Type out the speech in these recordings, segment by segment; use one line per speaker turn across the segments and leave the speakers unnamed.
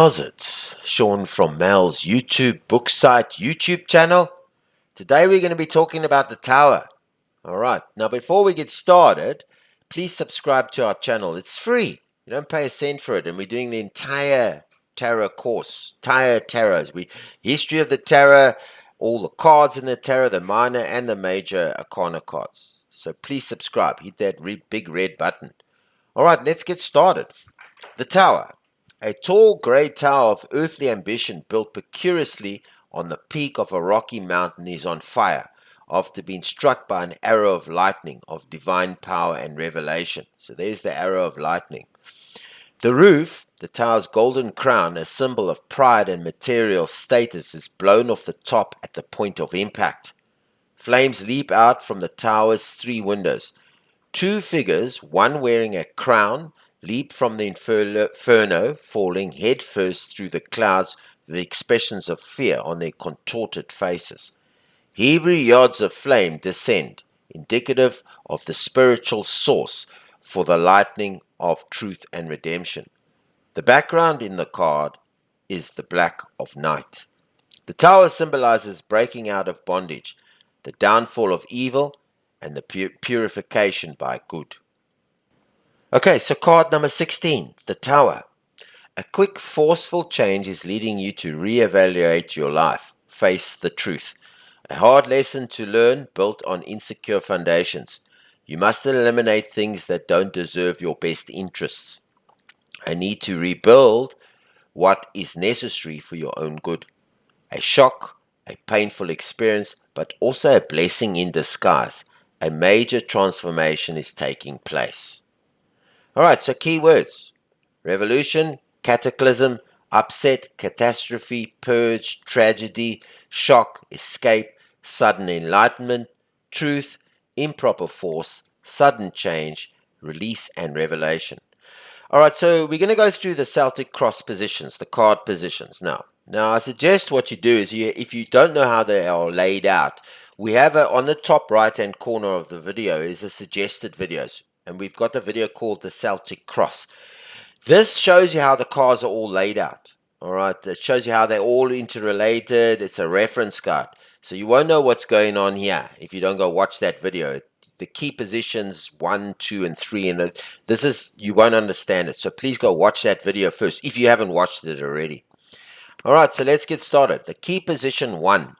How's it? Sean from Mel's YouTube book site YouTube channel. Today we're going to be talking about the tower. Alright, now before we get started, please subscribe to our channel. It's free. You don't pay a cent for it, and we're doing the entire tarot course. Entire tarots. History of the tarot, all the cards in the tarot, the minor and the major arcana cards. So please subscribe. Hit that big red button. Alright, let's get started. The tower. A tall grey tower of earthly ambition built precariously on the peak of a rocky mountain is on fire after being struck by an arrow of lightning of divine power and revelation. So there's the arrow of lightning. The roof, the tower's golden crown, a symbol of pride and material status, is blown off the top at the point of impact. Flames leap out from the tower's 3 windows. 2 figures, one wearing a crown, leap from the inferno, falling headfirst through the clouds with expressions of fear on their contorted faces. Hebrew yards of flame descend, indicative of the spiritual source for the lightning of truth and redemption. The background in the card is the black of night. The tower symbolizes breaking out of bondage, the downfall of evil, and the purification by good. Okay, so card number 16, the tower. A quick, forceful change is leading you to reevaluate your life. Face the truth. A hard lesson to learn built on insecure foundations. You must eliminate things that don't deserve your best interests. A need to rebuild what is necessary for your own good. A shock, a painful experience, but also a blessing in disguise. A major transformation is taking place. Alright, so key words. Revolution, cataclysm, upset, catastrophe, purge, tragedy, shock, escape, sudden enlightenment, truth, improper force, sudden change, release and revelation. Alright, so we're going to go through the Celtic Cross positions, the card positions now. Now, I suggest what you do is, if you don't know how they are laid out, we have on the top right-hand corner of the video is a suggested videos. And we've got a video called the Celtic Cross. This shows you how the cards are all laid out. Alright, it shows you how they're all interrelated. It's a reference card. So you won't know what's going on here if you don't go watch that video. The key positions 1, 2, and 3, and you won't understand it. So please go watch that video first if you haven't watched it already. Alright, so let's get started. The key position 1.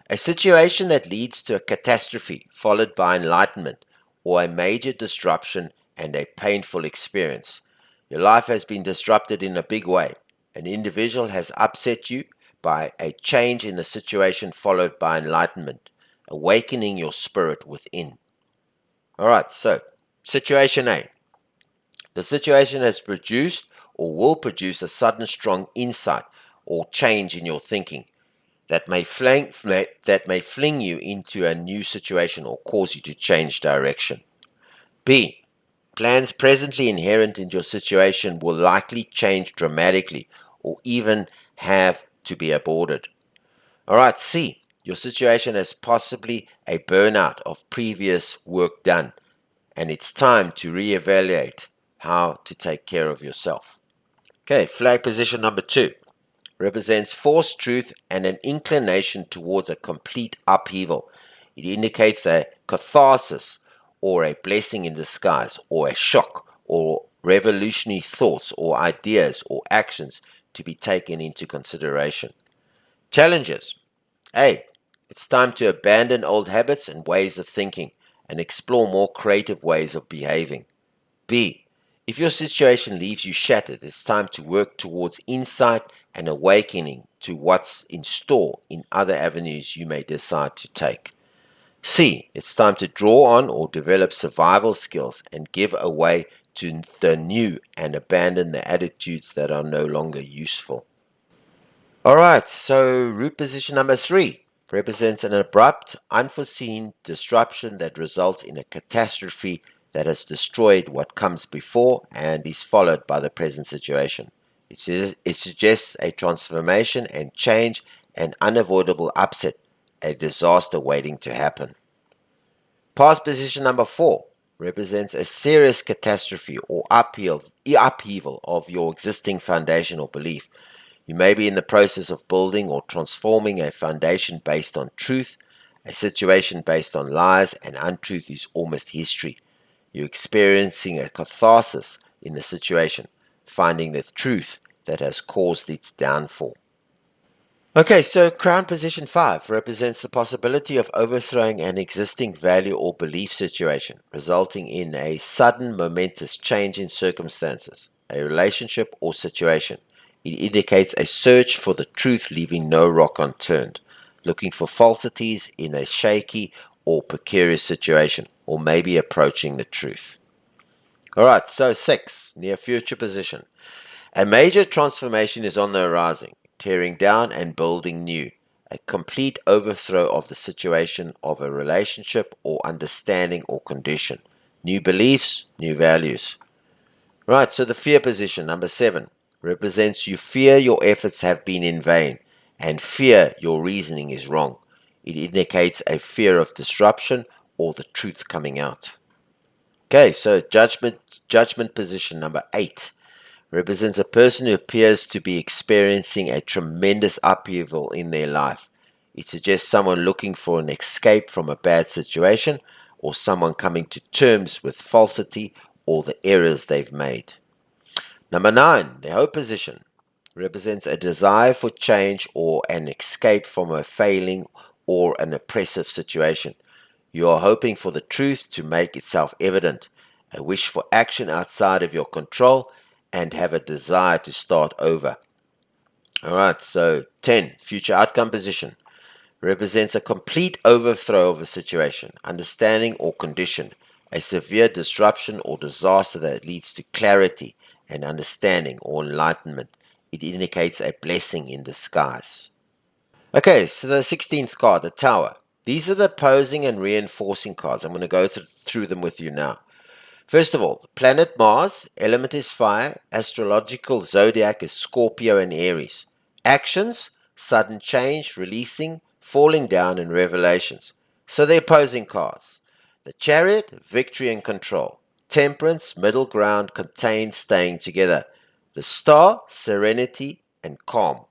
A situation that leads to a catastrophe followed by enlightenment, or a major disruption and a painful experience. Your life has been disrupted in a big way. An individual has upset you by a change in the situation followed by enlightenment, awakening your spirit within. Alright, so situation A. The situation has produced or will produce a sudden strong insight or change in your thinking that may fling you into a new situation or cause you to change direction. B. Plans presently inherent in your situation will likely change dramatically or even have to be aborted. Alright, C. Your situation has possibly a burnout of previous work done, and it's time to reevaluate how to take care of yourself. Okay, flag position number 2. Represents forced truth and an inclination towards a complete upheaval. It indicates a catharsis or a blessing in disguise or a shock or revolutionary thoughts or ideas or actions to be taken into consideration. Challenges. A. It's time to abandon old habits and ways of thinking and explore more creative ways of behaving. B. If your situation leaves you shattered, it's time to work towards insight and awakening to what's in store in other avenues you may decide to take. C. It's time to draw on or develop survival skills and give away to the new and abandon the attitudes that are no longer useful. Alright, so root position number 3 represents an abrupt, unforeseen disruption that results in a catastrophe that has destroyed what comes before and is followed by the present situation. It suggests a transformation and change, an unavoidable upset, a disaster waiting to happen. Past position number 4 represents a serious catastrophe or upheaval of your existing foundation or belief. You may be in the process of building or transforming a foundation based on truth. A situation based on lies and untruth is almost history. You're experiencing a catharsis in the situation, finding the truth that has caused its downfall. Okay, so crown position 5 represents the possibility of overthrowing an existing value or belief situation, resulting in a sudden momentous change in circumstances, a relationship or situation. It indicates a search for the truth, leaving no rock unturned, looking for falsities in a shaky or precarious situation, or maybe approaching the truth. All right, so 6, near future position. A major transformation is on the horizon, tearing down and building new. A complete overthrow of the situation of a relationship or understanding or condition. New beliefs, new values. Right, so the fear position, number 7, represents you fear your efforts have been in vain and fear your reasoning is wrong. It indicates a fear of disruption or the truth coming out. Okay, so judgment position number 8 represents a person who appears to be experiencing a tremendous upheaval in their life. It suggests someone looking for an escape from a bad situation or someone coming to terms with falsity or the errors they've made. Number 9, the hope position represents a desire for change or an escape from a failing or an oppressive situation. You are hoping for the truth to make itself evident, a wish for action outside of your control, and have a desire to start over. All right, so 10, future outcome position, represents a complete overthrow of a situation, understanding, or condition, a severe disruption or disaster that leads to clarity and understanding or enlightenment. It indicates a blessing in disguise. Okay, so the 16th card, the Tower. These are the opposing and reinforcing cards. I'm going to go through them with you now. First of all, planet Mars, element is fire, astrological zodiac is Scorpio and Aries. Actions, sudden change, releasing, falling down, and revelations. So the opposing cards. The Chariot, victory and control. Temperance, middle ground, contained, staying together. The Star, serenity and calm.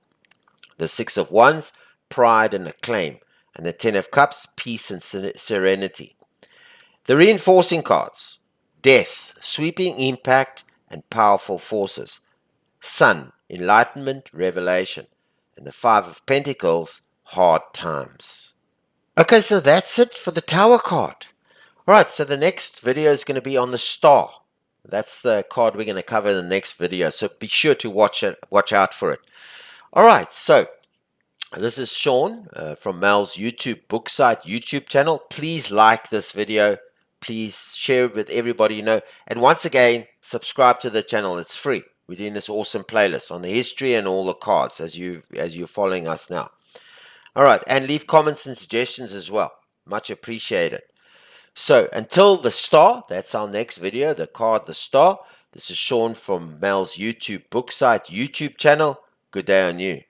The Six of Wands, pride and acclaim. And the Ten of Cups, peace and serenity. The reinforcing cards: death, sweeping impact, and powerful forces. Sun, enlightenment, revelation. And the Five of Pentacles, hard times. Okay, so that's it for the Tower card. All right, so the next video is going to be on the Star. That's the card we're going to cover in the next video, so be sure to watch out for it. All right, so this is Sean from Mel's YouTube book site, YouTube channel. Please like this video. Please share it with everybody you know. And once again, subscribe to the channel. It's free. We're doing this awesome playlist on the history and all the cards as you're following us now. All right, and leave comments and suggestions as well. Much appreciated. So until the Star, that's our next video, the card, the Star. This is Sean from Mel's YouTube book site, YouTube channel. Good day on you.